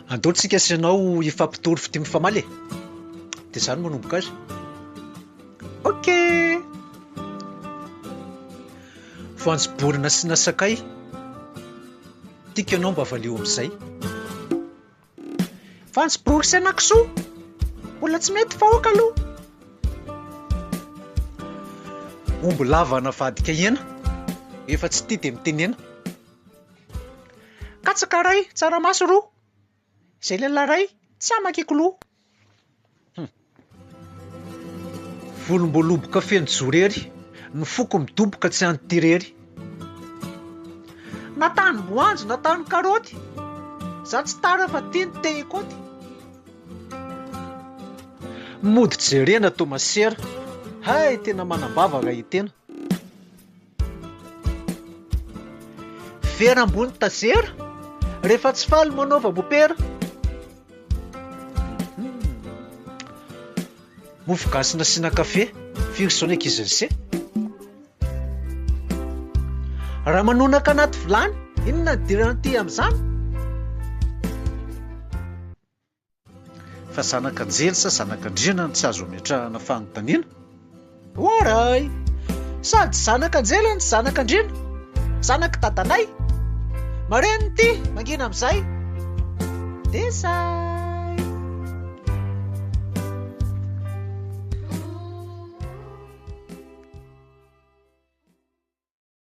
Andaontsika asianao ifampitory fitia mifamaly dia izany manomboka azy. Ok. Voanjoborina sy nasakay tiako ianao mba valeo amin'izay. Voanjobory sy anakisoa mbola tsy mety fahoaka aloha. Omby lava navadika hena efa tsy tia dia mitenena. Katsaka ray tsaramaso roa izay lehilahy ray tsy amaky-koloha. Volom-boaloboka feno jorery ny foko midoboka tsy antirery. Natany boanjo natany karaoty za tsy tara fa tiany te ikoty. Mody jerena tomasera hay tena manambavaka itena. Vera ambony tazera rehefa tsy faly manaova bopera. Mofo gasy nasiana kafe firsone kizelse. Raha manonaka anaty vilany inona diranty amin'izany? Fa zanak'anjely sa zanak'andriana tsy azo ametrahana fanontaniana. Oray, sady zanak'anjely ny zanak'andriana, zanak' dadanay, mareny ty mangina amin'izay. Desa.